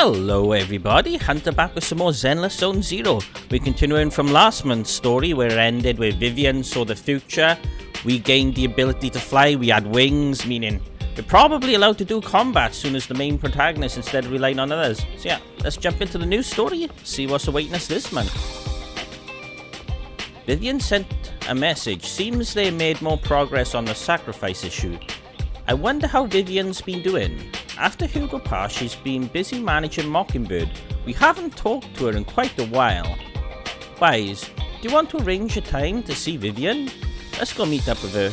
Hello everybody, Hunter back with some more Zenless Zone Zero. We're continuing from last month's story where it ended with Vivian saw the future. We gained the ability to fly, we had wings, meaning we're probably allowed to do combat soon as the main protagonist instead of relying on others. So yeah, let's jump into the new story, see what's awaiting us this month. Vivian sent a message. Seems they made more progress on the sacrifice issue. I wonder how Vivian's been doing. After Hugo passed, she's been busy managing Mockingbird. We haven't talked to her in quite a while. Wise, do you want to arrange a time to see Vivian? Let's go meet up with her.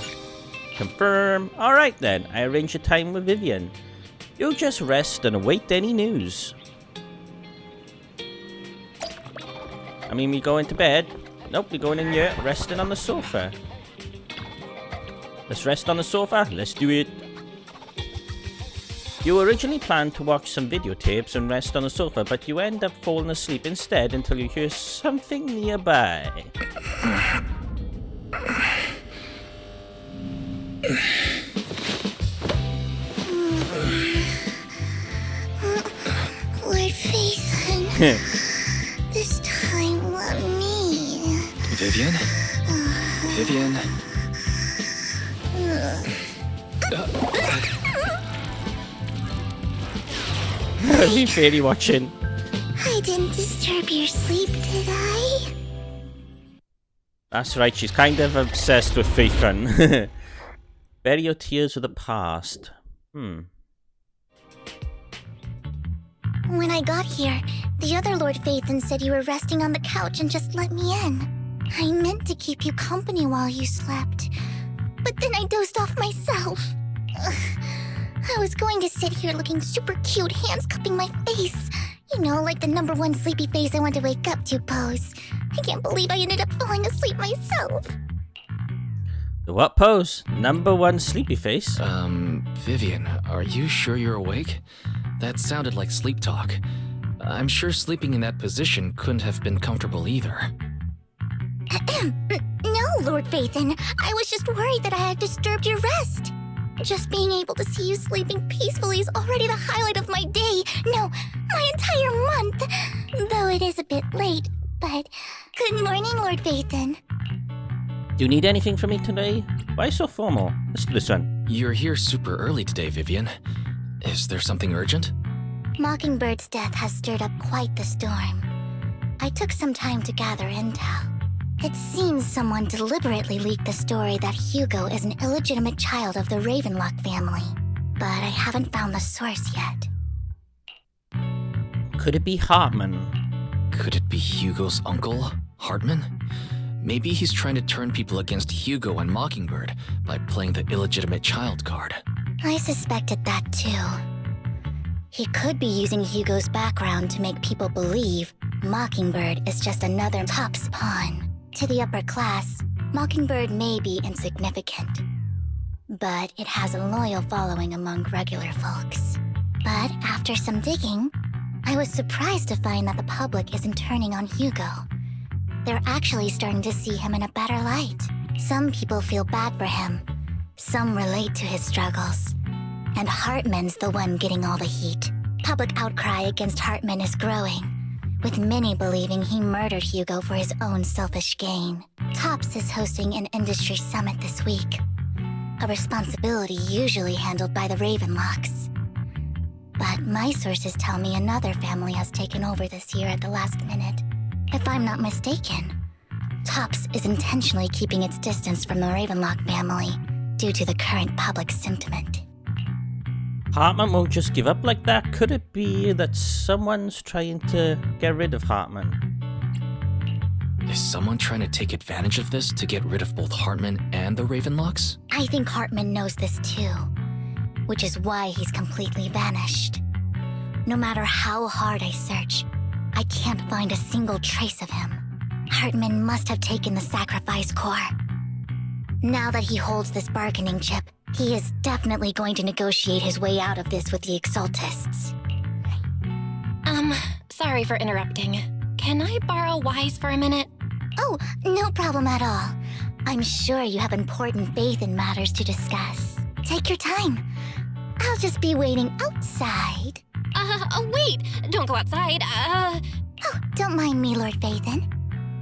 Confirm. Alright then, I arrange a time with Vivian. You'll just rest and await any news. I mean, we going to bed? Nope, we're going in here, resting on the sofa. Let's rest on the sofa, let's do it. You originally planned to watch some videotapes and rest on the sofa, but you end up falling asleep instead until you hear something nearby. Lord Vivian, this time let me. Vivian? Vivian? Is he fairy watching? I didn't disturb your sleep, did I? That's right, she's kind of obsessed with Vivian. Bury your tears with the past. When I got here, the other Lord Phaethon said you were resting on the couch and just let me in. I meant to keep you company while you slept, but then I dozed off myself. Ugh. I was going to sit here looking super cute, hands cupping my face. You know, like the #1 sleepy face I want to wake up to pose. I can't believe I ended up falling asleep myself. The what pose? #1 sleepy face? Vivian, are you sure you're awake? That sounded like sleep talk. I'm sure sleeping in that position couldn't have been comfortable either. No, Lord Phaethon. I was just worried that I had disturbed your rest. Just being able to see you sleeping peacefully is already the highlight of my day. No, my entire month. Though it is a bit late, but good morning, Lord Phaethon. Do you need anything from me today? Why so formal? Let's do this one. You're here super early today, Vivian. Is there something urgent? Mockingbird's death has stirred up quite the storm. I took some time to gather intel. It seems someone deliberately leaked the story that Hugo is an illegitimate child of the Ravenlock family, but I haven't found the source yet. Could it be Hartman? Could it be Hugo's uncle, Hartman? Maybe he's trying to turn people against Hugo and Mockingbird by playing the illegitimate child card. I suspected that too. He could be using Hugo's background to make people believe Mockingbird is just another Top's pawn. To the upper class, Mockingbird may be insignificant, but it has a loyal following among regular folks. But after some digging, I was surprised to find that the public isn't turning on Hugo. They're actually starting to see him in a better light. Some people feel bad for him, some relate to his struggles, and Hartman's the one getting all the heat. Public outcry against Hartman is growing, with many believing he murdered Hugo for his own selfish gain. Tops is hosting an industry summit this week, a responsibility usually handled by the Ravenlocks. But my sources tell me another family has taken over this year at the last minute. If I'm not mistaken, Tops is intentionally keeping its distance from the Ravenlock family due to the current public sentiment. Hartman won't just give up like that. Could it be that someone's trying to get rid of Hartman? Is someone trying to take advantage of this to get rid of both Hartman and the Ravenlocks? I think Hartman knows this too, which is why he's completely vanished. No matter how hard I search, I can't find a single trace of him. Hartman must have taken the sacrifice core. Now that he holds this bargaining chip, he is definitely going to negotiate his way out of this with the Exaltists. Sorry for interrupting. Can I borrow Wise for a minute? Oh, no problem at all. I'm sure you have important faith in matters to discuss. Take your time. I'll just be waiting outside. Wait! Don't go outside. Oh, don't mind me, Lord Phaethon.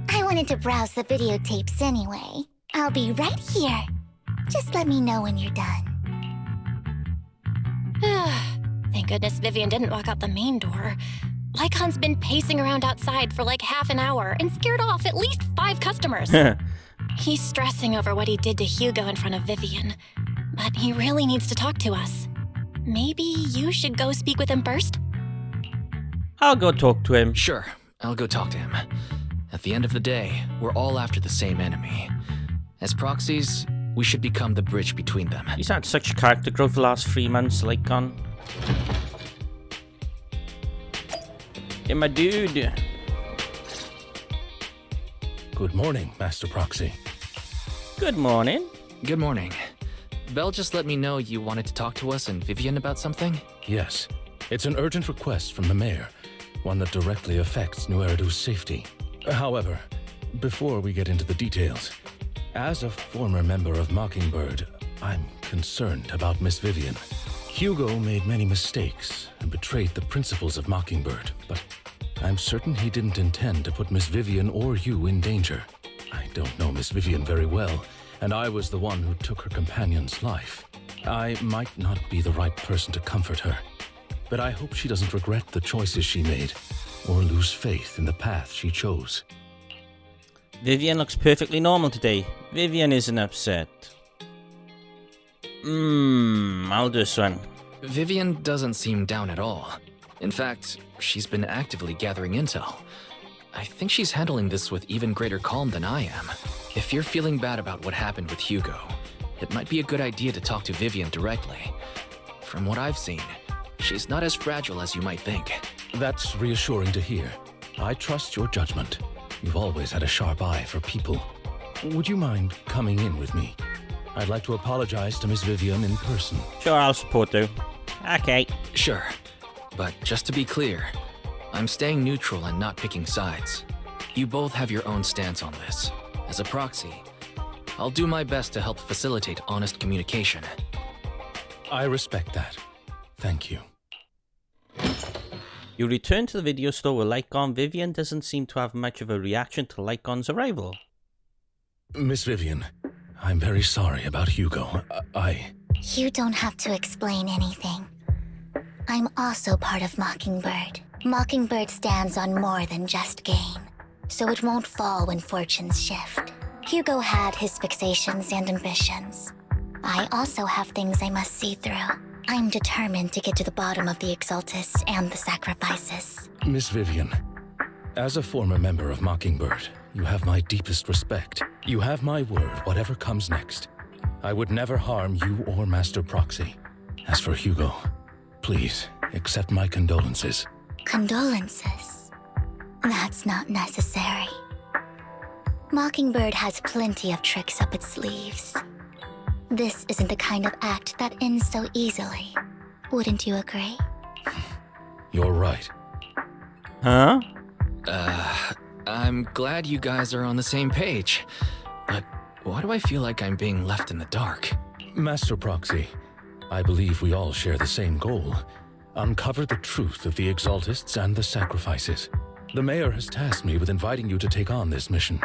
I wanted to browse the videotapes anyway. I'll be right here. Just let me know when you're done. Thank goodness Vivian didn't walk out the main door. Lycon's been pacing around outside for like half an hour and scared off at least 5 customers. He's stressing over what he did to Hugo in front of Vivian, but he really needs to talk to us. Maybe you should go speak with him first? I'll go talk to him. Sure, I'll go talk to him. At the end of the day, we're all after the same enemy. As proxies, we should become the bridge between them. He's had such character growth the last 3 months, Lycon. Yeah, my dude. Good morning, Master Proxy. Good morning. Good morning. Belle just let me know you wanted to talk to us and Vivian about something? Yes, it's an urgent request from the mayor, one that directly affects New Eridu's safety. However, before we get into the details, as a former member of Mockingbird, I'm concerned about Miss Vivian. Hugo made many mistakes and betrayed the principles of Mockingbird, but I'm certain he didn't intend to put Miss Vivian or you in danger. I don't know Miss Vivian very well, and I was the one who took her companion's life. I might not be the right person to comfort her, but I hope she doesn't regret the choices she made or lose faith in the path she chose. Vivian looks perfectly normal today. Vivian isn't upset. I'll do this one. Vivian doesn't seem down at all. In fact, she's been actively gathering intel. I think she's handling this with even greater calm than I am. If you're feeling bad about what happened with Hugo, it might be a good idea to talk to Vivian directly. From what I've seen, she's not as fragile as you might think. That's reassuring to hear. I trust your judgment. You've always had a sharp eye for people. Would you mind coming in with me? I'd like to apologize to Miss Vivian in person. Sure, I'll support you. Okay. Sure. But just to be clear, I'm staying neutral and not picking sides. You both have your own stance on this. As a proxy, I'll do my best to help facilitate honest communication. I respect that. Thank you. You return to the video store where Lycon. Vivian doesn't seem to have much of a reaction to Lycon's arrival. Miss Vivian, I'm very sorry about Hugo. You don't have to explain anything. I'm also part of Mockingbird. Mockingbird stands on more than just gain, so it won't fall when fortunes shift. Hugo had his fixations and ambitions. I also have things I must see through. I'm determined to get to the bottom of the Exaltists and the sacrifices. Miss Vivian, as a former member of Mockingbird, you have my deepest respect. You have my word, whatever comes next. I would never harm you or Master Proxy. As for Hugo, please accept my condolences. Condolences? That's not necessary. Mockingbird has plenty of tricks up its sleeves. This isn't the kind of act that ends so easily. Wouldn't you agree? You're right. Huh? I'm glad you guys are on the same page. But why do I feel like I'm being left in the dark? Master Proxy, I believe we all share the same goal. Uncover the truth of the Exaltists and the sacrifices. The mayor has tasked me with inviting you to take on this mission,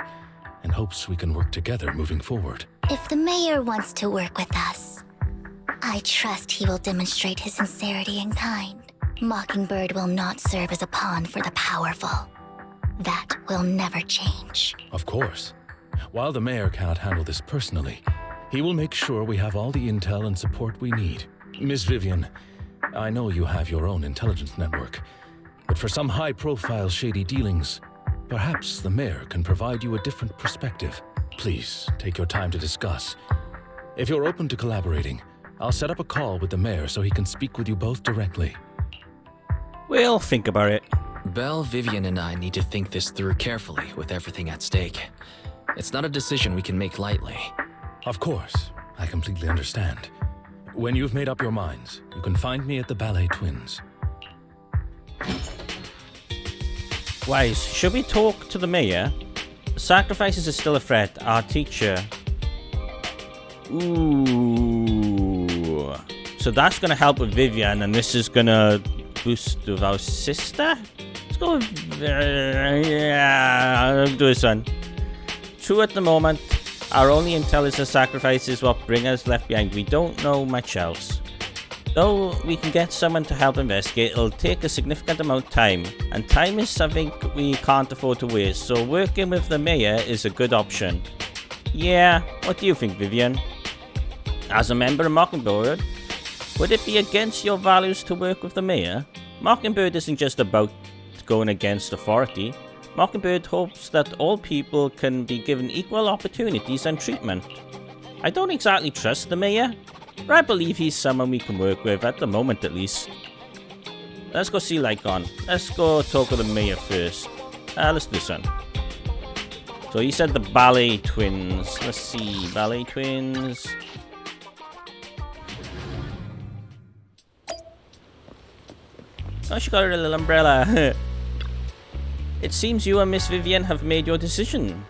and hopes we can work together moving forward. If the mayor wants to work with us, I trust he will demonstrate his sincerity in kind. Mockingbird will not serve as a pawn for the powerful. That will never change. Of course. While the mayor cannot handle this personally, he will make sure we have all the intel and support we need. Miss Vivian, I know you have your own intelligence network, but for some high-profile shady dealings, perhaps the mayor can provide you a different perspective. Please, take your time to discuss. If you're open to collaborating, I'll set up a call with the mayor so he can speak with you both directly. We'll think about it. Belle, Vivian, and I need to think this through carefully with everything at stake. It's not a decision we can make lightly. Of course, I completely understand. When you've made up your minds, you can find me at the Ballet Twins. Wise, should we talk to the mayor? Sacrifices are still a threat. Our teacher. Ooh. So that's gonna help with Vivian, and this is gonna boost with our sister? Let's go with... I'll do this one. True, at the moment, our only intel is the sacrifice is what Bringer's left behind. We don't know much else. Though we can get someone to help investigate, it'll take a significant amount of time. And time is something we can't afford to waste, so working with the mayor is a good option. Yeah, what do you think, Vivian? As a member of Mockingbird, would it be against your values to work with the mayor? Mockingbird isn't just about going against authority. Mockingbird hopes that all people can be given equal opportunities and treatment. I don't exactly trust the mayor, but I believe he's someone we can work with, at the moment at least. Let's go see Lycon. Let's go talk with the mayor first. Let's do this one. So he said the ballet twins. Let's see, ballet twins. Oh, she got her little umbrella. It seems you and Miss Vivian have made your decision.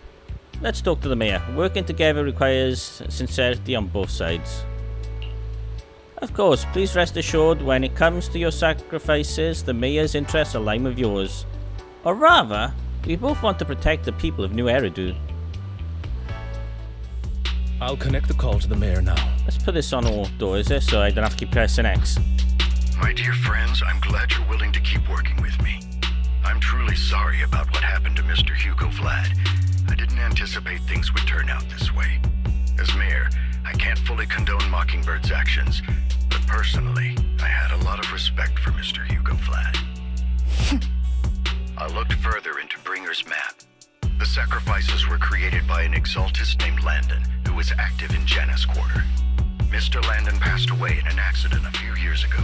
Let's talk to the mayor. Working together requires sincerity on both sides. Of course, please rest assured when it comes to your sacrifices, the mayor's interests align with yours. Or rather, we both want to protect the people of New Eridu. I'll connect the call to the mayor now. Let's put this on auto, is it? So I don't have to keep pressing X. My dear friends, I'm glad you're willing to keep working with me. I'm truly sorry about what happened to Mr. Hugo Vlad. I didn't anticipate things would turn out this way. As mayor, I can't fully condone Mockingbird's actions, but personally, I had a lot of respect for Mr. Hugo Vlad. I looked further into Bringer's map. The sacrifices were created by an exaltist named Landon, who was active in Janus Quarter. Mr. Landon passed away in an accident a few years ago.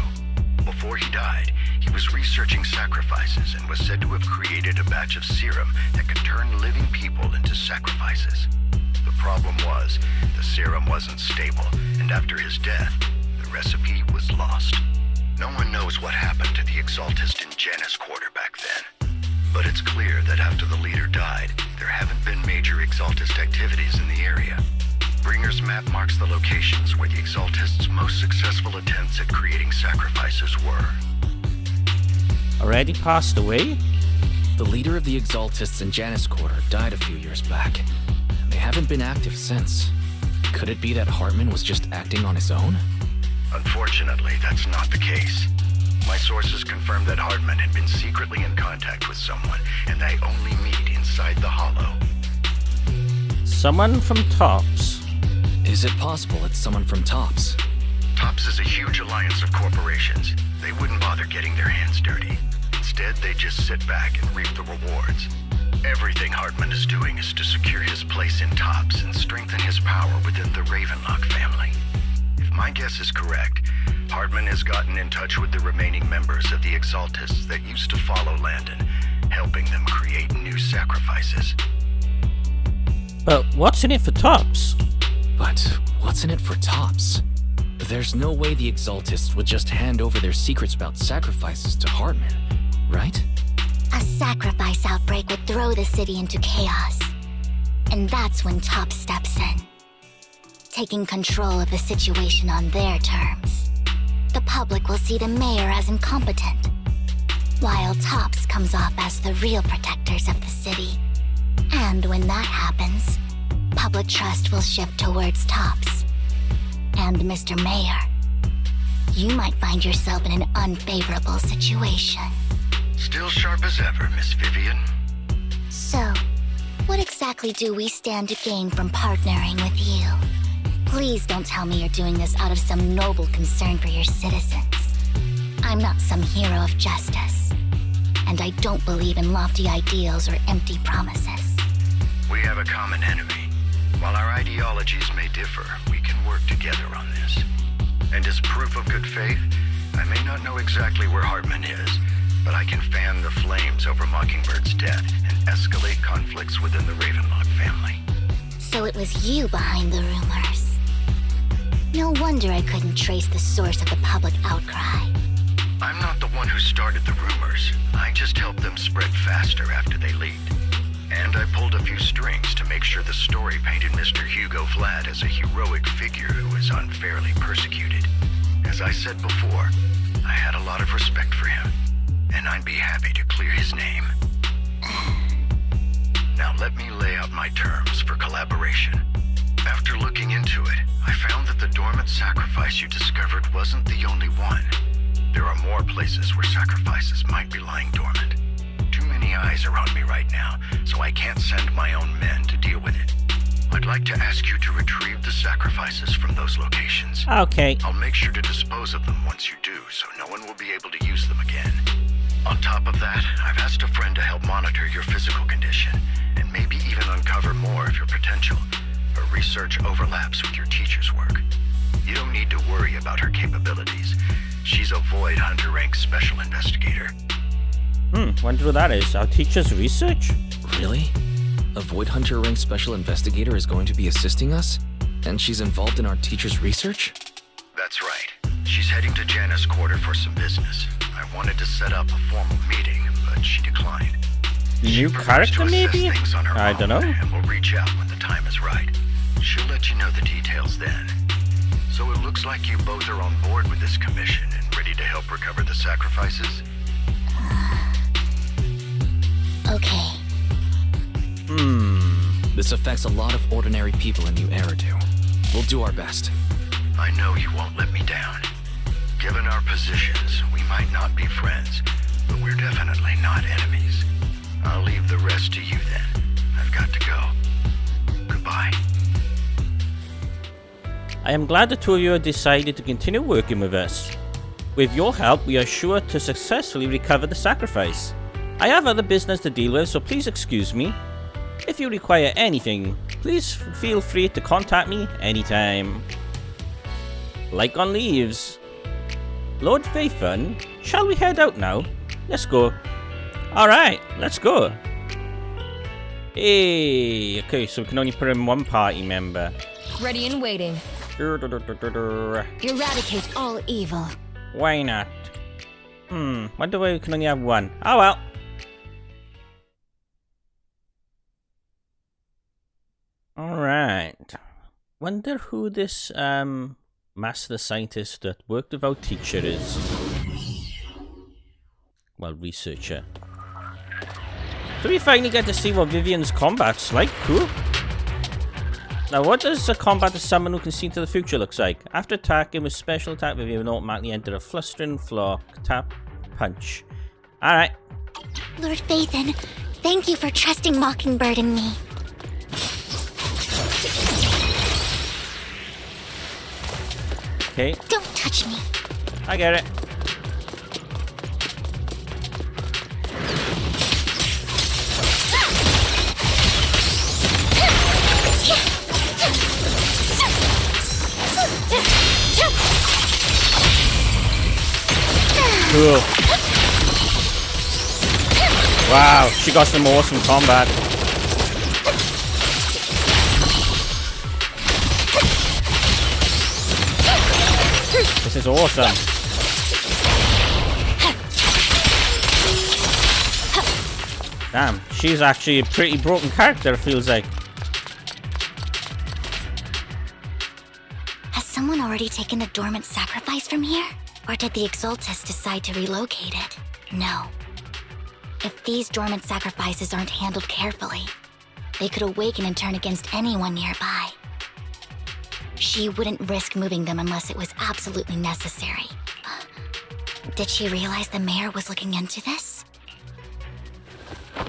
Before he died, he was researching sacrifices and was said to have created a batch of serum that could turn living people into sacrifices. The problem was, the serum wasn't stable, and after his death, the recipe was lost. No one knows what happened to the exaltist in Janus Quarter back then. But it's clear that after the leader died, there haven't been major exaltist activities in the area. Bringer's map marks the locations where the exaltists' most successful attempts at creating sacrifices were. Already passed away? The leader of the exaltists in Janus Quarter died a few years back. They haven't been active since. Could it be that Hartman was just acting on his own? Unfortunately, that's not the case. My sources confirmed that Hartman had been secretly in contact with someone, and they only meet inside the Hollow. Someone from Tops? Is it possible it's someone from Tops? Tops is a huge alliance of corporations. They wouldn't bother getting their hands dirty. Instead, they just sit back and reap the rewards. Everything Hartman is doing is to secure his place in Tops and strengthen his power within the Ravenlock family. If my guess is correct, Hartman has gotten in touch with the remaining members of the Exaltists that used to follow Landon, helping them create new sacrifices. But what's in it for Tops? But what's in it for Tops? There's no way the Exaltists would just hand over their secrets about sacrifices to Hartman, right? A sacrifice outbreak would throw the city into chaos. And that's when Tops steps in, taking control of the situation on their terms. The public will see the mayor as incompetent, while Tops comes off as the real protectors of the city. And when that happens, public trust will shift towards Tops. And Mr. Mayor, you might find yourself in an unfavorable situation. Still sharp as ever, Miss Vivian. So, what exactly do we stand to gain from partnering with you? Please don't tell me you're doing this out of some noble concern for your citizens. I'm not some hero of justice, and I don't believe in lofty ideals or empty promises. We have a common enemy. While our ideologies may differ, we can work together on this. And as proof of good faith, I may not know exactly where Hartman is, but I can fan the flames over Mockingbird's death and escalate conflicts within the Ravenlock family. So it was you behind the rumors. No wonder I couldn't trace the source of the public outcry. I'm not the one who started the rumors. I just helped them spread faster after they leaked. And I pulled a few strings to make sure the story painted Mr. Hugo Vlad as a heroic figure who was unfairly persecuted. As I said before, I had a lot of respect for him, and I'd be happy to clear his name. Now let me lay out my terms for collaboration. After looking into it, I found that the dormant sacrifice you discovered wasn't the only one. There are more places where sacrifices might be lying dormant. Too many eyes are on me right now, so I can't send my own men to deal with it. I'd like to ask you to retrieve the sacrifices from those locations. Okay. I'll make sure to dispose of them once you do, so no one will be able to use them again. On top of that, I've asked a friend to help monitor your physical condition, and maybe even uncover more of your potential. Her research overlaps with your teacher's work. You don't need to worry about her capabilities. She's a Void Hunter rank special investigator. Wonder what that is. Our teacher's research? Really? A Void Hunter rank special investigator is going to be assisting us? And she's involved in our teacher's research? That's right. She's heading to Janus Quarter for some business. I wanted to set up a formal meeting, but she declined. New character, maybe? I don't know. And we'll reach out when the time is right. She'll let you know the details then. So it looks like you both are on board with this commission and ready to help recover the sacrifices? Okay. This affects a lot of ordinary people in New Eridu. We'll do our best. I know you won't let me down. Given our positions, we might not be friends, but we're definitely not enemies. I'll leave the rest to you then. I've got to go. Goodbye. I am glad the two of you have decided to continue working with us. With your help, we are sure to successfully recover the sacrifice. I have other business to deal with, so please excuse me. If you require anything, please feel free to contact me anytime. Like on leaves. Lord Vivian, shall we head out now? Let's go. Alright, let's go. Hey, okay, so we can only put in one party member. Ready and waiting. Eradicate all evil. Why not? Wonder why we can only have one. Oh well. Alright. Wonder who this master scientist that worked with our teacher is. Well, researcher. So we finally get to see what Vivian's combat's like. Cool. Now, what does a combat of someone who can see into the future looks like? After attacking with special attack, Vivian will automatically enter a flustering floor. Tap, punch. Alright. Lord Vivian, thank you for trusting Mockingbird and me. Okay, Don't touch me. I get it. Cool. Wow, she got some awesome combat. This is awesome. Damn, she's actually a pretty broken character, it feels like. Has someone already taken the dormant sacrifice from here? Or did the Exaltus decide to relocate it? No. If these dormant sacrifices aren't handled carefully, they could awaken and turn against anyone nearby. She wouldn't risk moving them unless it was absolutely necessary. Did she realize the mayor was looking into this?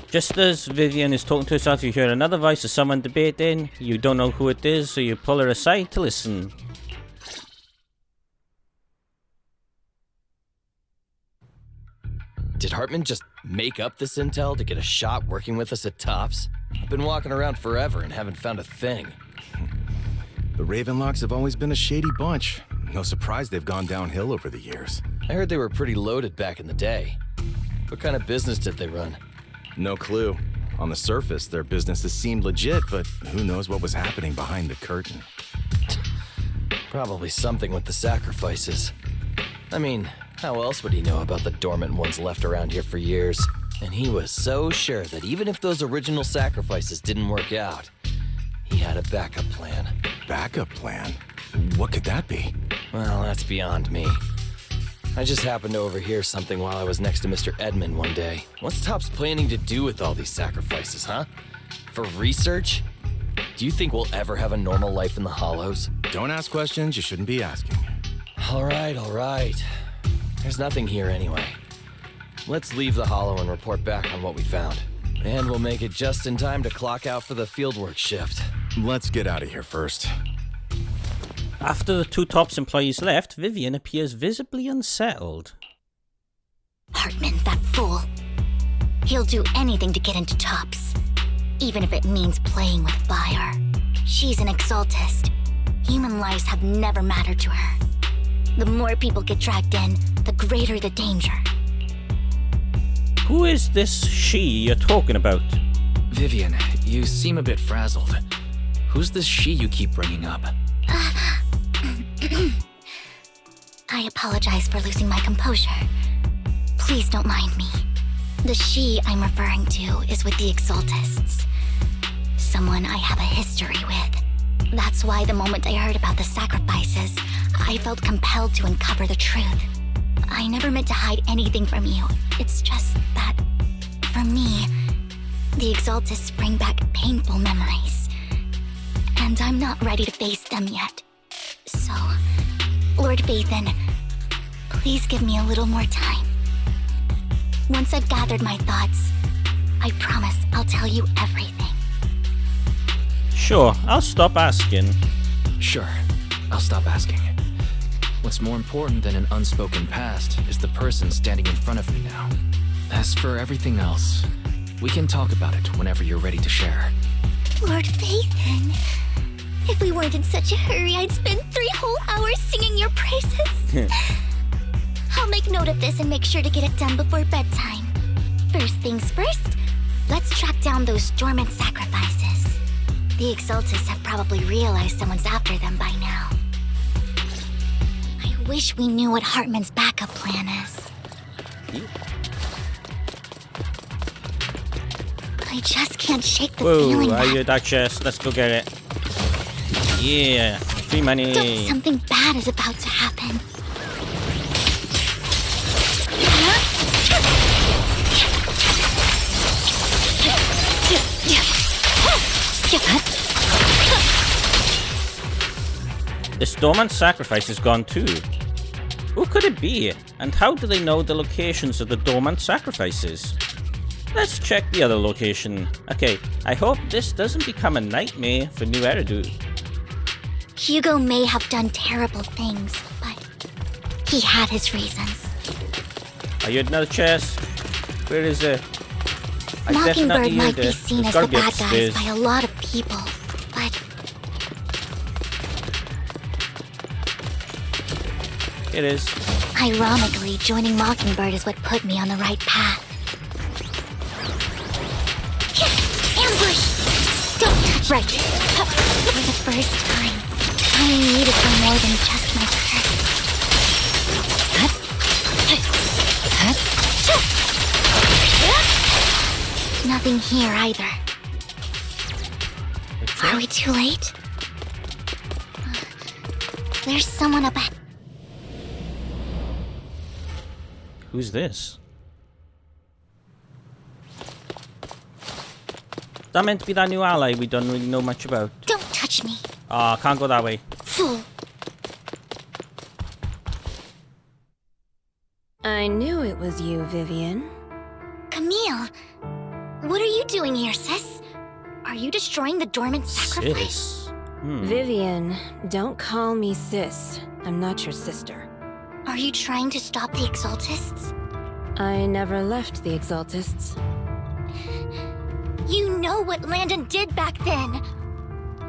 Just as Vivian is talking to herself, you hear another voice of someone debating. You don't know who it is, so you pull her aside to listen. Did Hartman just make up this intel to get a shot working with us at Tops? I've been walking around forever and haven't found a thing. The Ravenlocks have always been a shady bunch. No surprise they've gone downhill over the years. I heard they were pretty loaded back in the day. What kind of business did they run? No clue. On the surface, their businesses seemed legit, but who knows what was happening behind the curtain. Probably something with the sacrifices. I mean, how else would he know about the dormant ones left around here for years? And he was so sure that even if those original sacrifices didn't work out, he had a backup plan. Backup plan? What could that be? Well, that's beyond me. I just happened to overhear something while I was next to Mr. Edmund one day. What's Topps planning to do with all these sacrifices, huh? For research? Do you think we'll ever have a normal life in the Hollows? Don't ask questions you shouldn't be asking. All right. There's nothing here anyway. Let's leave the Hollow and report back on what we found. And we'll make it just in time to clock out for the fieldwork shift. Let's get out of here first. After the two Topps employees left, Vivian appears visibly unsettled. Hartman, that fool. He'll do anything to get into Topps, even if it means playing with fire. She's an exaltist. Human lives have never mattered to her. The more people get dragged in, the greater the danger. Who is this she you're talking about? Vivian, you seem a bit frazzled. Who's this she you keep bringing up? I apologize for losing my composure. Please don't mind me. The she I'm referring to is with the exaltists. Someone I have a history with. That's why the moment I heard about the sacrifices, I felt compelled to uncover the truth. I never meant to hide anything from you. It's just that, for me, the exaltists bring back painful memories. And I'm not ready to face them yet. So, Lord Vathan, please give me a little more time. Once I've gathered my thoughts, I promise I'll tell you everything. Sure, I'll stop asking. Sure, I'll stop asking. What's more important than an unspoken past is the person standing in front of me now. As for everything else, we can talk about it whenever you're ready to share. Lord Vathan, if we weren't in such a hurry, I'd spend 3 whole hours singing your praises. I'll make note of this and make sure to get it done before bedtime. First things first, let's track down those dormant sacrifices. The exaltists have probably realized someone's after them by now. I wish we knew what Hartman's backup plan is. I just can't shake the feeling Whoa, I that... heard that chest. Let's go get it. Yeah, free money. Something bad is about to happen. This dormant sacrifice is gone too. Who could it be? And how do they know the locations of the dormant sacrifices? Let's check the other location. Okay, I hope this doesn't become a nightmare for New Eridu. Hugo may have done terrible things, but he had his reasons. Are you another chest? Where is it? I Mockingbird definitely might heard be it. seen It's as gotta the be bad guys upstairs. by a lot of people, but It is. ironically, joining Mockingbird is what put me on the right path. Ambush! Don't touch right. For the first time, I needed her more than just my purse. Nothing here either. Are we too late? There's someone up ahead. Who's this? That meant to be that new ally we don't really know much about. Don't touch me, Ah, can't go that way. fool. I knew it was you, Vivian. Camille, what are you doing here, sis? Are you destroying the dormant sacrifice? Sis. Vivian, don't call me sis. I'm not your sister. Are you trying to stop the exaltists? I never left the exaltists. You know what Landon did back then.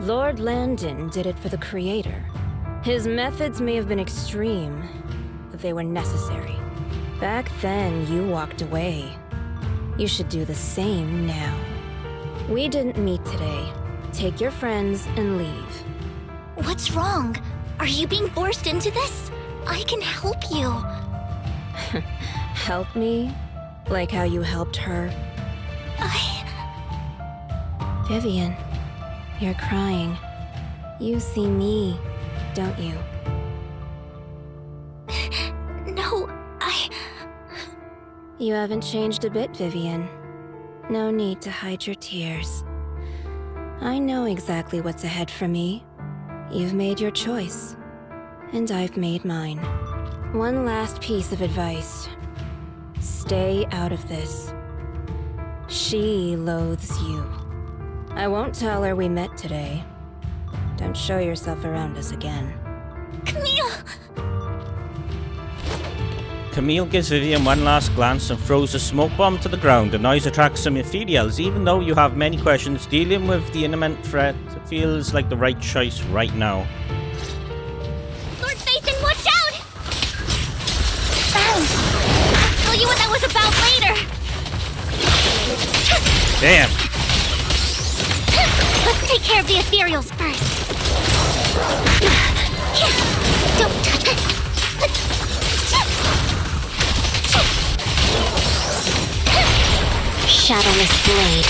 Lord Landon did it for the Creator. His methods may have been extreme, but they were necessary. Back then, you walked away. You should do the same now. We didn't meet today. Take your friends and leave. What's wrong? Are you being forced into this? I can help you. Help me? Like how you helped her? Vivian, you're crying. You see me, don't you? No, You haven't changed a bit, Vivian. No need to hide your tears. I know exactly what's ahead for me. You've made your choice, and I've made mine. One last piece of advice. Stay out of this. She loathes you. I won't tell her we met today. Don't show yourself around us again. Camille! Camille gives Vivian one last glance and throws a smoke bomb to the ground. The noise attracts some ethereals. Even though you have many questions, dealing with the imminent threat feels like the right choice right now. Lord Phaethon, watch out! I'll tell you what that was about later! Damn! Let's take care of the ethereals first. Don't touch it! Shadowless blade.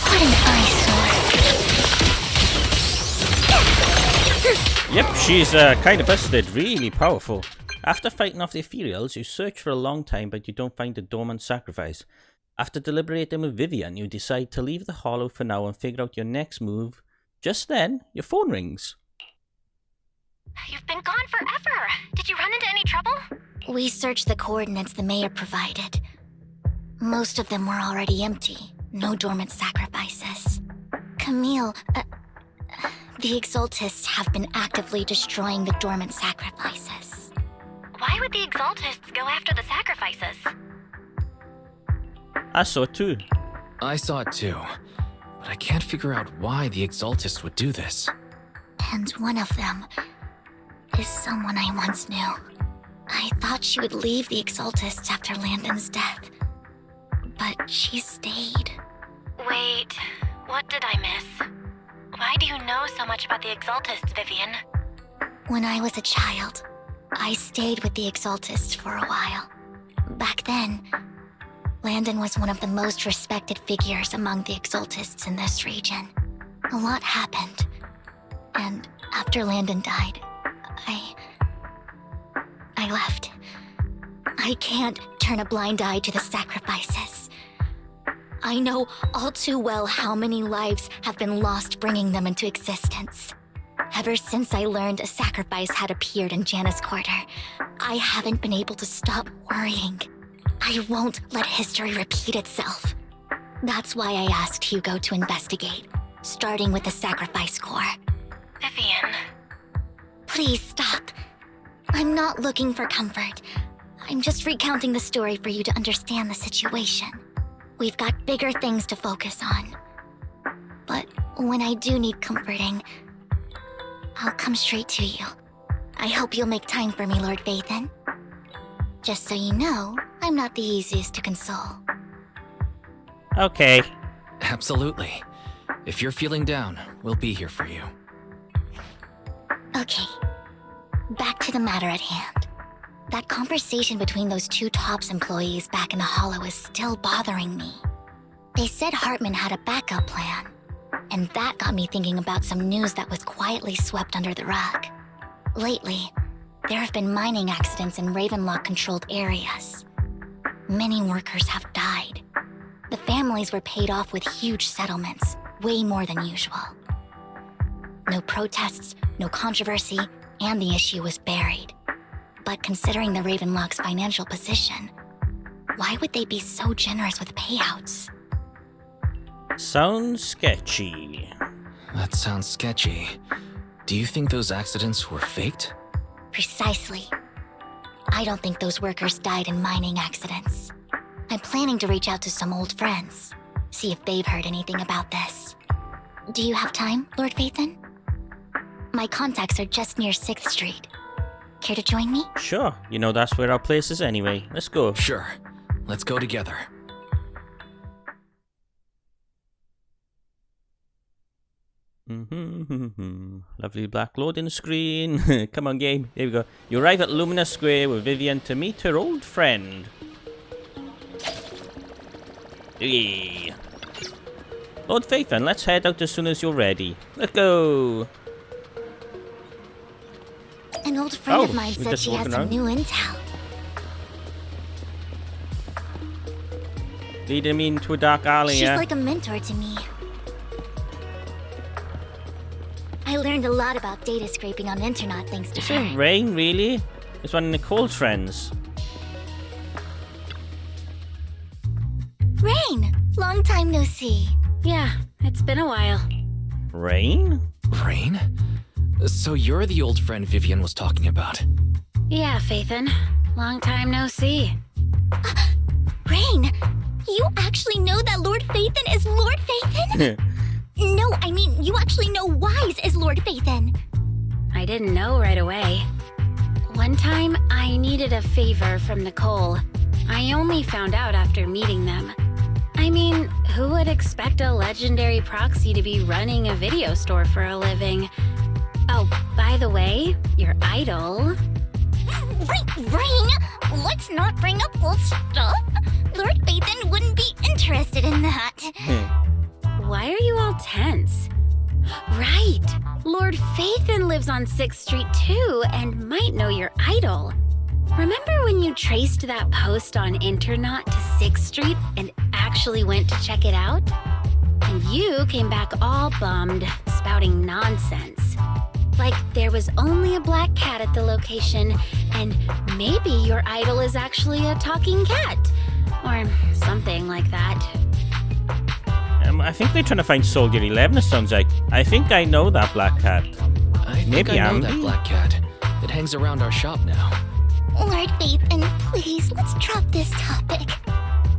What an eyesore. Yep, she's kind of busted. Really powerful. After fighting off the ethereals, you search for a long time, but you don't find the dormant sacrifice. After deliberating with Vivian, you decide to leave the hollow for now and figure out your next move. Just then, your phone rings. You've been gone forever. Did you run into any trouble? We searched the coordinates the mayor provided. Most of them were already empty. No dormant sacrifices. Camille, the Exaltists have been actively destroying the dormant sacrifices. Why would the Exaltists go after the sacrifices? I saw it too. I saw it too, but I can't figure out why the Exaltists would do this. And one of them is someone I once knew. I thought she would leave the Exaltists after Landon's death, but she stayed. Wait, what did I miss? Why do you know so much about the Exaltists, Vivian? When I was a child, I stayed with the Exaltists for a while. Back then, Landon was one of the most respected figures among the Exaltists in this region. A lot happened, and after Landon died, I left. I can't turn a blind eye to the sacrifices. I know all too well how many lives have been lost bringing them into existence. Ever since I learned a sacrifice had appeared in Janus Quarter, I haven't been able to stop worrying. I won't let history repeat itself. That's why I asked Hugo to investigate, starting with the Sacrifice Corps. Vivian. Please stop. I'm not looking for comfort. I'm just recounting the story for you to understand the situation. We've got bigger things to focus on. But when I do need comforting, I'll come straight to you. I hope you'll make time for me, Lord Phaethon. Just so you know, I'm not the easiest to console. Okay. Absolutely. If you're feeling down, we'll be here for you. Okay. Back to the matter at hand. That conversation between those two TOPS employees back in the Hollow is still bothering me. They said Hartman had a backup plan, and that got me thinking about some news that was quietly swept under the rug. Lately, there have been mining accidents in Ravenlock-controlled areas. Many workers have died. The families were paid off with huge settlements, way more than usual. No protests, no controversy, and the issue was buried. But considering the Ravenlock's financial position, why would they be so generous with payouts? Sounds sketchy. That sounds sketchy. Do you think those accidents were faked? Precisely. I don't think those workers died in mining accidents. I'm planning to reach out to some old friends, see if they've heard anything about this. Do you have time, Lord Phaethon? My contacts are just near 6th Street. Care to join me? Sure, you know that's where our place is anyway. Let's go. Sure. Let's go together. Lovely black loading screen. Come on, game. Here we go. You arrive at Lumina Square with Vivian to meet her old friend. Hey. Lord Phaethon, let's head out as soon as you're ready. Let's go. An old friend of mine we're said just she has walking some around. new intel. Leading me into a dark alley, She's yeah. like a mentor to me. I learned a lot about data scraping on the internet thanks to Is her. it Rain, really? It's one of Nicole's friends. Rain! Long time no see. Yeah, it's been a while. Rain? Rain? So you're the old friend Vivian was talking about. Yeah, Faithin. Long time no see. Rain! You actually know that Lord Faithin is Lord Faithin? No, I mean, you actually know Wise is Lord Faithin. I didn't know right away. One time, I needed a favor from Nicole. I only found out after meeting them. I mean, who would expect a legendary proxy to be running a video store for a living? Oh, by the way, your idol... Rain! Let's not bring up old stuff. Lord Faithin wouldn't be interested in that. Why are you all tense? Right! Lord Faithin lives on 6th Street too, and might know your idol. Remember when you traced that post on Internet to 6th Street and actually went to check it out? And you came back all bummed, spouting nonsense. Like there was only a black cat at the location, and maybe your idol is actually a talking cat. Or something like that. I think they're trying to find Soldier 11, it sounds like. I think I know that black cat. I think Maybe I know Ambi? that black cat. It hangs around our shop now. Lord Faithin, please, let's drop this topic.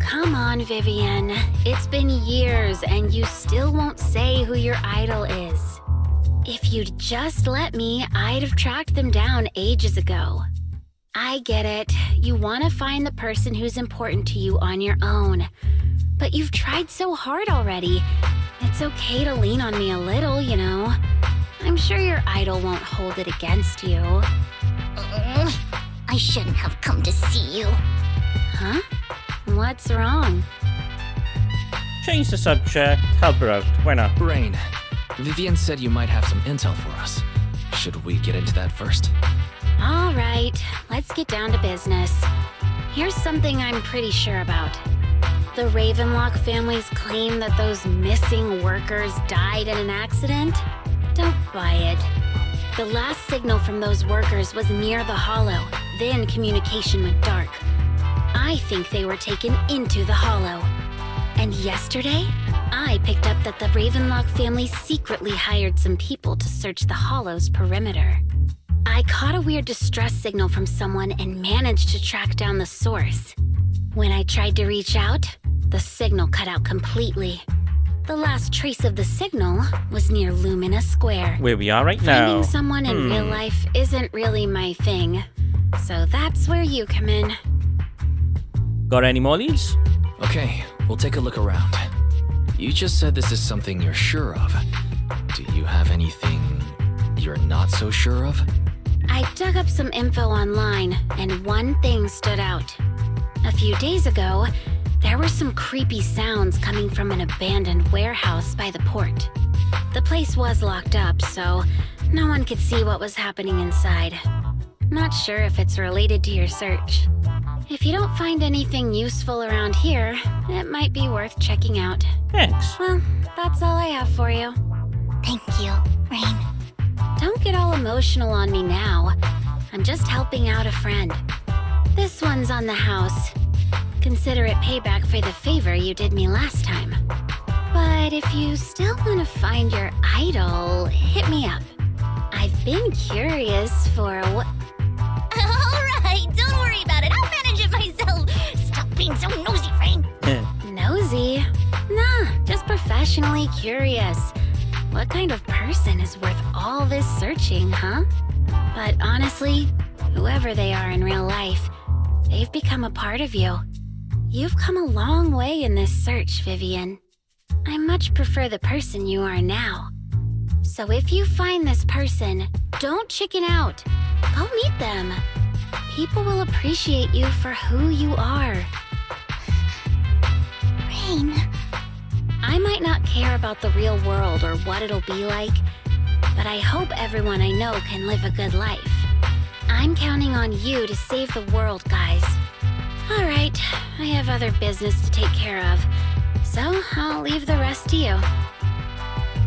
Come on, Vivian. It's been years and you still won't say who your idol is. If you'd just let me, I'd have tracked them down ages ago. I get it. You want to find the person who's important to you on your own. But you've tried so hard already. It's okay to lean on me a little, you know. I'm sure your idol won't hold it against you. I shouldn't have come to see you. Huh? What's wrong? Change the subject, help her out. Why not? Rain, Vivian said you might have some intel for us. Should we get into that first? All right, let's get down to business. Here's something I'm pretty sure about. The Ravenlock family's claim that those missing workers died in an accident? Don't buy it. The last signal from those workers was near the Hollow, then communication went dark. I think they were taken into the Hollow. And yesterday, I picked up that the Ravenlock family secretly hired some people to search the Hollow's perimeter. I caught a weird distress signal from someone and managed to track down the source. When I tried to reach out, the signal cut out completely. The last trace of the signal was near Lumina Square. Where we are right now. Finding someone in real life isn't really my thing, so that's where you come in. Got any more leads? Okay, we'll take a look around. You just said this is something you're sure of. Do you have anything you're not so sure of? I dug up some info online, and one thing stood out. A few days ago, there were some creepy sounds coming from an abandoned warehouse by the port. The place was locked up, so no one could see what was happening inside. Not sure if it's related to your search. If you don't find anything useful around here, it might be worth checking out. Thanks. Well, that's all I have for you. Thank you, Rain. Don't get all emotional on me now. I'm just helping out a friend. This one's on the house. Consider it payback for the favor you did me last time. But if you still want to find your idol, hit me up. I've been curious for what... Alright, don't worry about it. I'll manage it myself. Stop being so nosy, Rain. Nosy? Nah, just professionally curious. What kind of person is worth all this searching, huh? But honestly, whoever they are in real life, they've become a part of you. You've come a long way in this search, Vivian. I much prefer the person you are now. So if you find this person, don't chicken out. Go meet them. People will appreciate you for who you are. Rain. I might not care about the real world or what it'll be like, but I hope everyone I know can live a good life. I'm counting on you to save the world, guys. All right, I have other business to take care of, so I'll leave the rest to you.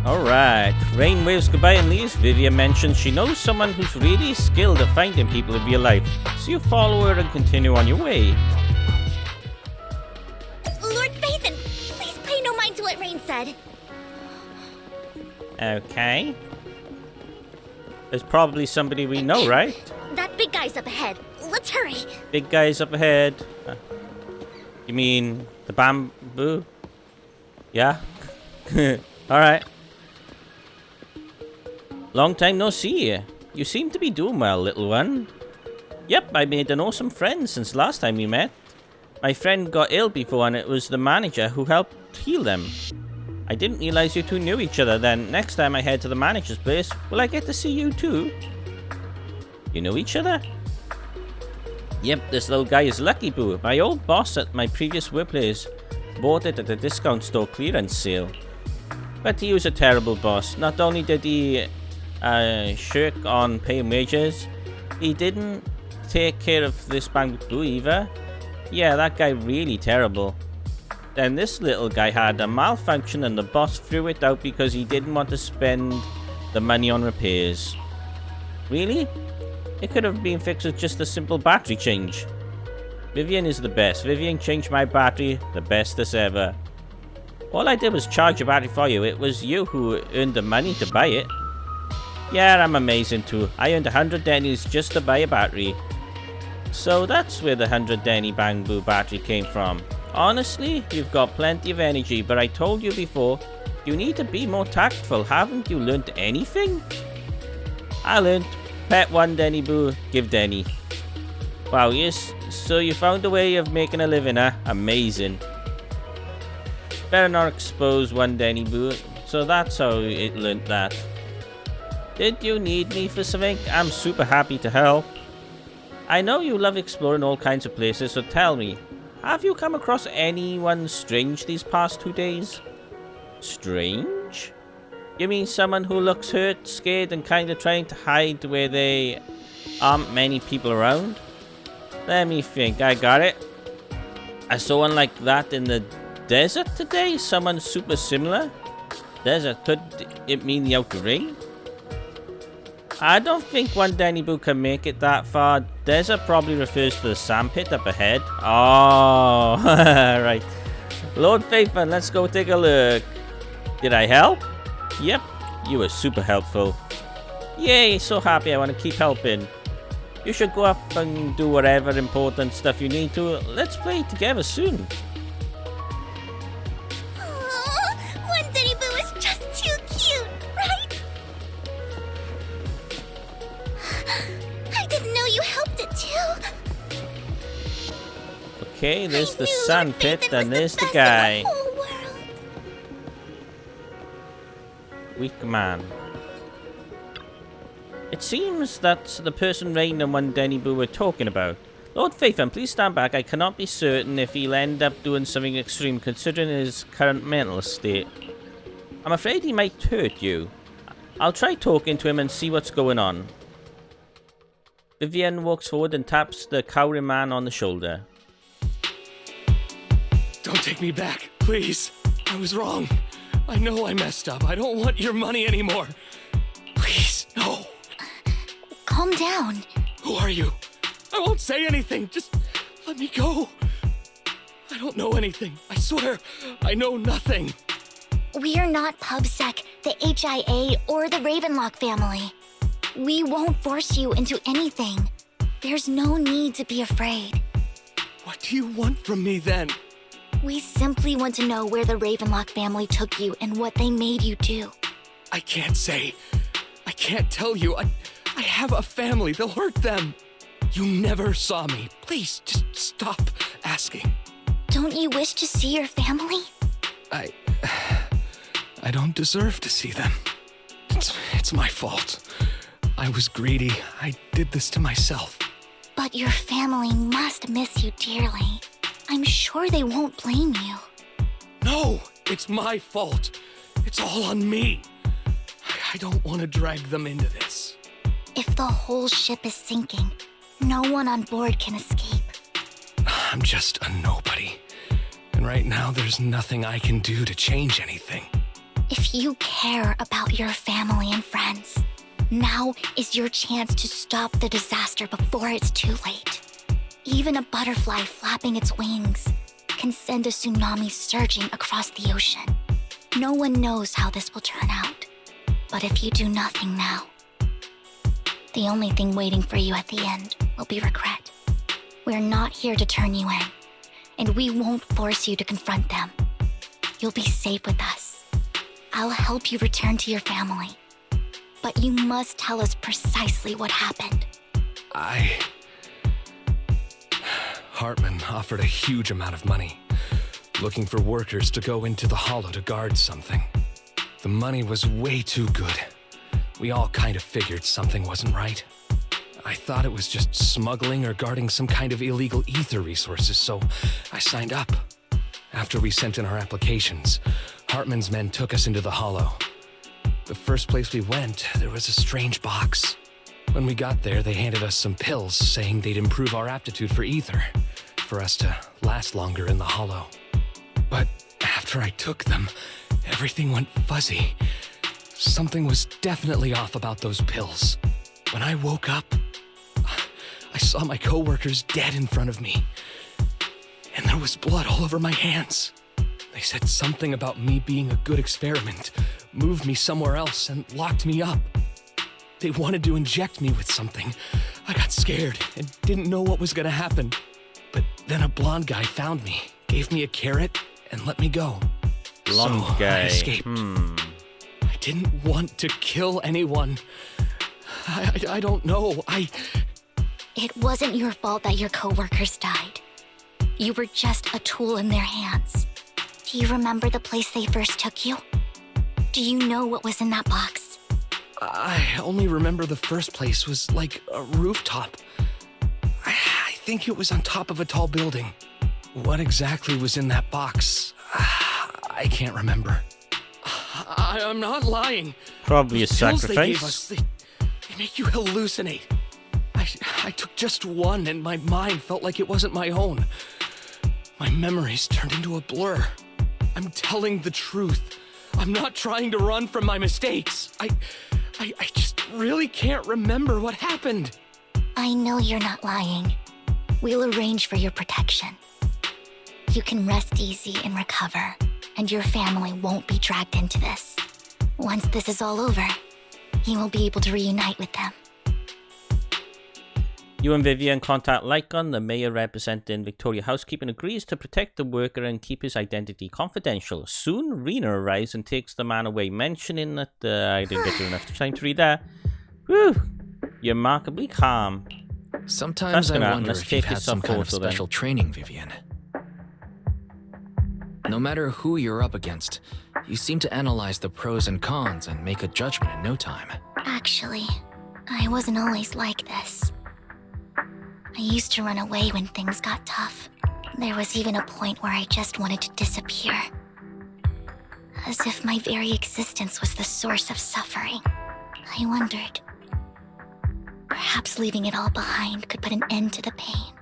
Alright, Rain waves goodbye and leaves. Vivian mentions she knows someone who's really skilled at finding people in real life, so you follow her and continue on your way. Lord Phaethon, please pay no mind to what Rain said. Okay. There's probably somebody we know, right? That big guy's up ahead. Let's hurry. Big guy's up ahead. You mean the bamboo? Yeah? Alright. Long time no see. You seem to be doing well, little one. Yep, I made an awesome friend since last time we met. My friend got ill before and it was the manager who helped heal them. I didn't realize you two knew each other then. Next time I head to the manager's place, will I get to see you too? You know each other? Yep, this little guy is Lucky Boo. My old boss at my previous workplace bought it at a discount store clearance sale. But he was a terrible boss. Not only did he shirk on paying wages, he didn't take care of this bamboo either. Yeah, that guy really terrible. Then this little guy had a malfunction and the boss threw it out because he didn't want to spend the money on repairs. Really? It could have been fixed with just a simple battery change. Vivian is the best. Vivian changed my battery, the bestest ever. All I did was charge a battery for you. It was you who earned the money to buy it. Yeah, I'm amazing too. I earned 100 dennies just to buy a battery. So that's where the 100 denny bamboo battery came from. Honestly, you've got plenty of energy, but I told you before, you need to be more tactful. Haven't you learnt anything? I learnt. Pet one denny boo, give denny. Wow, yes. So you found a way of making a living, huh? Amazing. Better not expose one denny boo. So that's how it learnt that. Did you need me for something? I'm super happy to help. I know you love exploring all kinds of places, so tell me, have you come across anyone strange these past 2 days? Strange? You mean someone who looks hurt, scared, and kind of trying to hide where there aren't many people around? Let me think, I got it. I saw one like that in the desert today, someone super similar. Desert, could it mean the outer ring? I don't think one Denny Boo can make it that far. Desert probably refers to the sandpit up ahead. Oh, right. Lord Phaethon, let's go take a look. Did I help? Yep, you were super helpful. Yay, so happy, I want to keep helping. You should go up and do whatever important stuff you need to. Let's play together soon. One Denny Boo is just too cute, right? I didn't know you helped it too. Okay, there's the sandpit and there's the guy. Weak man. It seems that's the person Rain and one Denny Boo were talking about. Lord Phaethon, please stand back. I cannot be certain if he'll end up doing something extreme considering his current mental state. I'm afraid he might hurt you. I'll try talking to him and see what's going on. Vivian walks forward and taps the cowering man on the shoulder. Don't take me back, please. I was wrong. I know I messed up. I don't want your money anymore. Please, no. Calm down. Who are you? I won't say anything. Just let me go. I don't know anything. I swear, I know nothing. We're not PubSec, the HIA, or the Ravenlock family. We won't force you into anything. There's no need to be afraid. What do you want from me then? We simply want to know where the Ravenlock family took you and what they made you do. I can't say. I can't tell you. I have a family. They'll hurt them. You never saw me. Please, just stop asking. Don't you wish to see your family? I don't deserve to see them. It's my fault. I was greedy. I did this to myself. But your family must miss you dearly. I'm sure they won't blame you. No, it's my fault. It's all on me. I don't want to drag them into this. If the whole ship is sinking, no one on board can escape. I'm just a nobody. And right now, there's nothing I can do to change anything. If you care about your family and friends, now is your chance to stop the disaster before it's too late. Even a butterfly flapping its wings can send a tsunami surging across the ocean. No one knows how this will turn out. But if you do nothing now, the only thing waiting for you at the end will be regret. We're not here to turn you in, and we won't force you to confront them. You'll be safe with us. I'll help you return to your family. But you must tell us precisely what happened. Hartman offered a huge amount of money, looking for workers to go into the hollow to guard something. The money was way too good. We all kind of figured something wasn't right. I thought it was just smuggling or guarding some kind of illegal ether resources, so I signed up. After we sent in our applications, Hartman's men took us into the hollow. The first place we went, there was a strange box. When we got there, they handed us some pills, saying they'd improve our aptitude for ether, for us to last longer in the hollow. But after I took them, everything went fuzzy. Something was definitely off about those pills. When I woke up, I saw my coworkers dead in front of me. And there was blood all over my hands. They said something about me being a good experiment, moved me somewhere else, and locked me up. They wanted to inject me with something. I got scared and didn't know what was gonna happen. But then a blonde guy found me, gave me a carrot, and let me go. Blonde so guy. I escaped. I didn't want to kill anyone. I don't know. It wasn't your fault that your coworkers died. You were just a tool in their hands. Do you remember the place they first took you? Do you know what was in that box? I only remember the first place was like a rooftop. I think it was on top of a tall building. What exactly was in that box? I can't remember. I'm not lying. Probably a Those pills sacrifice. They gave us, they make you hallucinate. I took just one and my mind felt like it wasn't my own. My memories turned into a blur. I'm telling the truth. I'm not trying to run from my mistakes. I just really can't remember what happened. I know you're not lying. We'll arrange for your protection. You can rest easy and recover, and your family won't be dragged into this. Once this is all over, you will be able to reunite with them. You and Vivian contact Lycon, the mayor representing Victoria Housekeeping, agrees to protect the worker and keep his identity confidential. Soon, Rena arrives and takes the man away, mentioning that I didn't get enough time to read that. Whew! You're remarkably calm. Sometimes I wonder Let's if you've take had this some off kind of photo then. special training, Vivian. No matter who you're up against, you seem to analyze the pros and cons and make a judgment in no time. Actually, I wasn't always like this. I used to run away when things got tough. There was even a point where I just wanted to disappear. As if my very existence was the source of suffering. I wondered. Perhaps leaving it all behind could put an end to the pain.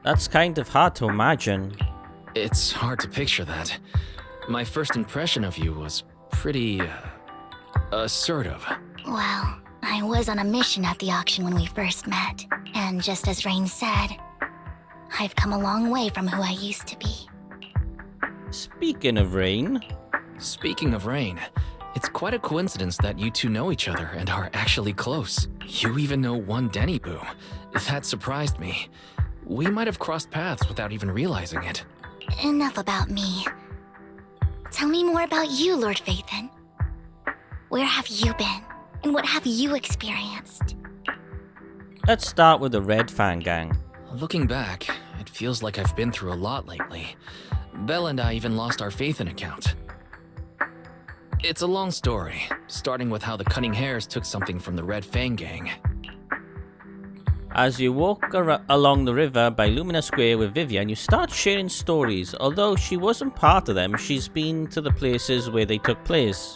That's kind of hard to imagine. It's hard to picture that. My first impression of you was pretty, assertive. Well, I was on a mission at the auction when we first met. And just as Rain said, I've come a long way from who I used to be. Speaking of Rain, Speaking of Rain, it's quite a coincidence that you two know each other and are actually close. You even know one Denny Boo. That surprised me. We might have crossed paths without even realizing it. Enough about me. Tell me more about you, Lord Phaethon. Where have you been? And what have you experienced? let's start with the Red Fang gang. Looking back, it feels like I've been through a lot lately. Belle and I even lost our Phaethon account. It's a long story, starting with how the Cunning Hares took something from the Red Fang gang. As you walk along the river by Lumina Square with Vivian, you start sharing stories. Although she wasn't part of them, she's been to the places where they took place.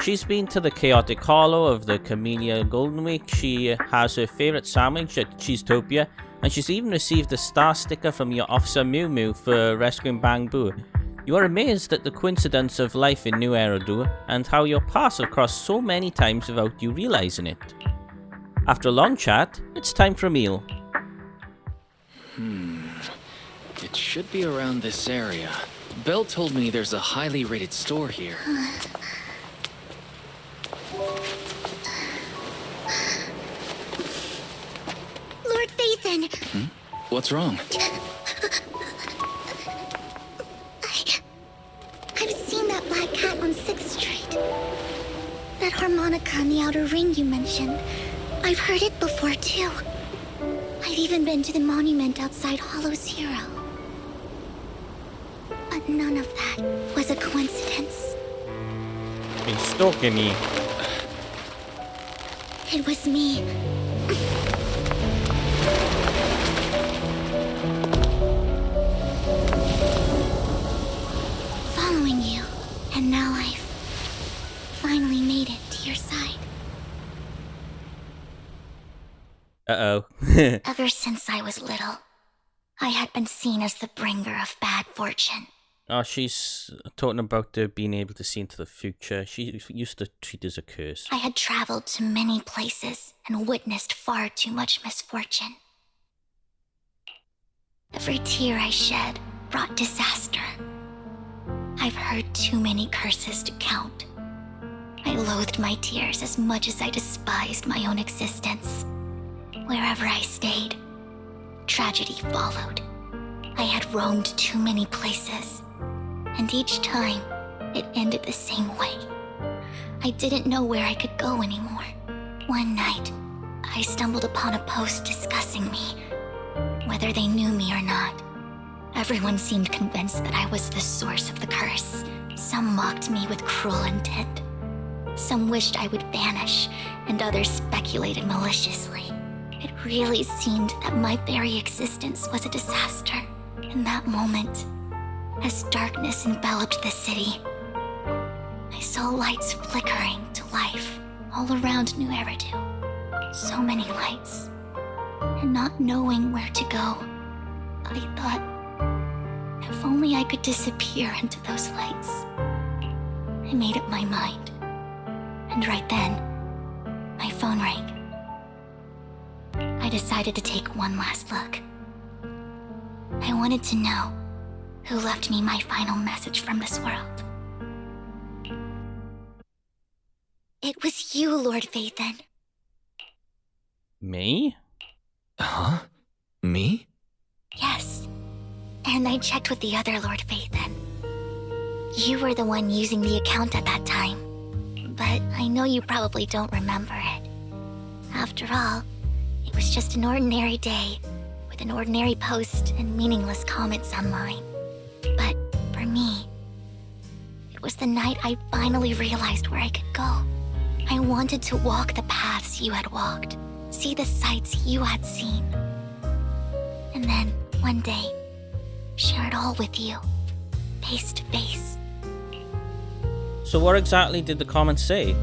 She's been to the Chaotic Hollow of the Camellia Golden Week, she has her favourite sandwich at Cheesetopia, and she's even received a star sticker from your Officer Mew Mew for rescuing Bang Boo. You are amazed at the coincidence of life in New Eridu, and how your paths have crossed so many times without you realising it. After a long chat, it's time for a meal. It should be around this area. Belle told me there's a highly rated store here. Lord Phaethon! What's wrong? I've seen that black cat on 6th Street. That harmonica in the outer ring you mentioned. I've heard it before, too. I've even been to the monument outside Hollow's Hero. But none of that was a coincidence. Been stalking me. It was me. Following you, and now I've finally made it to your side. Uh-oh. Ever since I was little, I had been seen as the bringer of bad fortune. Oh, she's talking about being able to see into the future. She used to treat it as a curse. I had traveled to many places and witnessed far too much misfortune. Every tear I shed brought disaster. I've heard too many curses to count. I loathed my tears as much as I despised my own existence. Wherever I stayed, tragedy followed. I had roamed too many places, and each time, it ended the same way. I didn't know where I could go anymore. One night, I stumbled upon a post discussing me, whether they knew me or not. Everyone seemed convinced that I was the source of the curse. Some mocked me with cruel intent. Some wished I would vanish, and others speculated maliciously. It really seemed that my very existence was a disaster. In that moment, as darkness enveloped the city, I saw lights flickering to life all around New Eridu. So many lights. And not knowing where to go, I thought, if only I could disappear into those lights. I made up my mind. And right then, my phone rang. I decided to take one last look. I wanted to know who left me my final message from this world. It was you, Lord Phaethon. Me? Huh? Me? Yes. And I checked with the other Lord Phaethon. You were the one using the account at that time. But I know you probably don't remember it. After all, it was just an ordinary day, with an ordinary post and meaningless comments online. But for me, it was the night I finally realized where I could go. I wanted to walk the paths you had walked, see the sights you had seen. And then, one day, share it all with you, face to face. So what exactly did the comments say?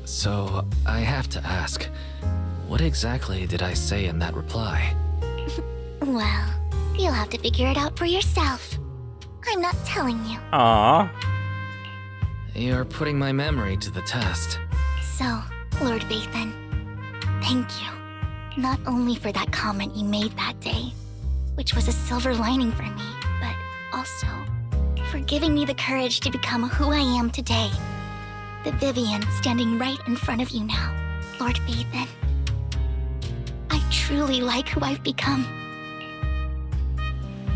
So, I have to ask, what exactly did I say in that reply? Well, you'll have to figure it out for yourself. I'm not telling you. Aww. You're putting my memory to the test. So, Lord Phaethon, thank you. Not only for that comment you made that day, which was a silver lining for me, but also for giving me the courage to become who I am today. The Vivian standing right in front of you now, Lord Phaethon. I truly like who I've become.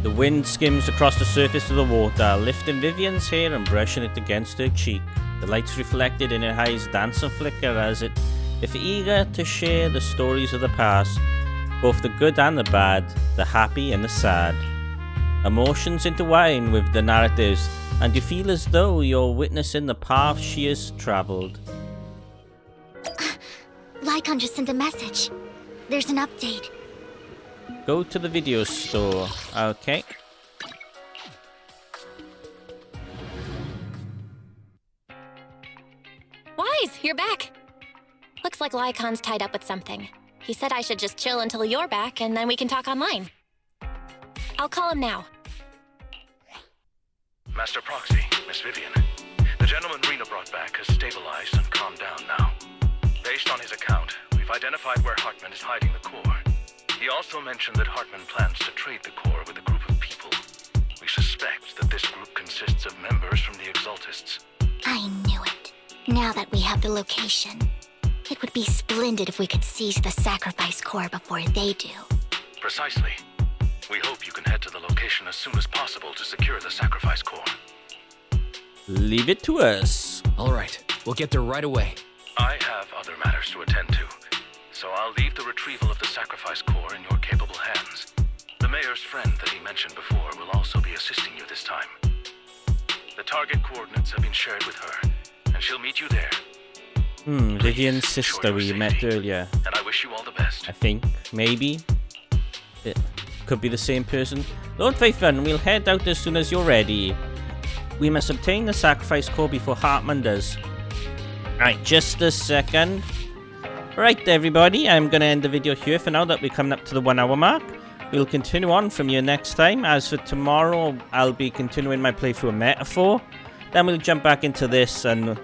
The wind skims across the surface of the water, lifting Vivian's hair and brushing it against her cheek. The lights reflected in her eyes dance and flicker as if eager to share the stories of the past, both the good and the bad, the happy and the sad. Emotions intertwine with the narratives, and you feel as though you're witnessing the path she has travelled. Lycon just sent a message. There's an update. Go to the video store. Okay. Why you're back. Looks like Lycon's tied up with something. He said I should just chill until you're back, and then we can talk online. I'll call him now. Master Proxy, Miss Vivian. The gentleman Rena brought back has stabilized and calmed down now. Based on his account, we've identified where Hartman is hiding the core. He also mentioned that Hartman plans to trade the core with a group of people. We suspect that this group consists of members from the Exaltists. I knew it. Now that we have the location, it would be splendid if we could seize the sacrifice core before they do. Precisely. We hope you can head to the location as soon as possible to secure the sacrifice core. Leave it to us. All right, we'll get there right away. I have other matters to attend to, so I'll leave the retrieval of the sacrifice core in your capable hands. The mayor's friend that he mentioned before will also be assisting you this time. The target coordinates have been shared with her, and she'll meet you there. Vivian's sister we met earlier. And I wish you all the best. I think, maybe. It could be the same person. Lord Vivian, we'll head out as soon as you're ready. We must obtain the sacrifice core before Hartman does. Right, just a second. Right, everybody, I'm going to end the video here for now that we're coming up to the 1 hour mark. We'll continue on from here next time. As for tomorrow, I'll be continuing my playthrough of Metaphor. Then we'll jump back into this, and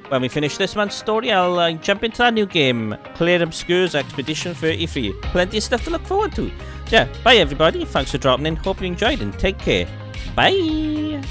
when we finish this month's story, I'll jump into that new game, Claire Obscure's Expedition 33. Plenty of stuff to look forward to. So yeah, bye everybody, thanks for dropping in, hope you enjoyed, and take care. Bye!